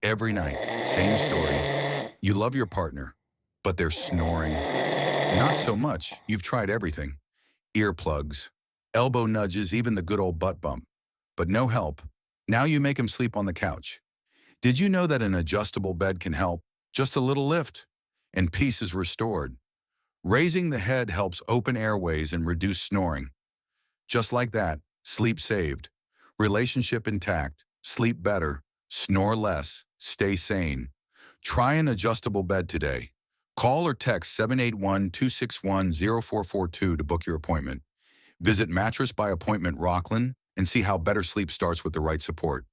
Every night, same story. You love your partner, but they're snoring. Not so much. You've tried everything. Earplugs, elbow nudges, even the good old butt bump. But no help. Now you make him sleep on the couch. Did you know that an adjustable bed can help? Just a little lift, and peace is restored. Raising the head helps open airways and reduce snoring. Just like that, sleep saved. Relationship intact, sleep better, snore less, stay sane. Try an adjustable bed today. Call or text 781-261-0442 to book your appointment. Visit Mattress by Appointment Rockland and see how better sleep starts with the right support.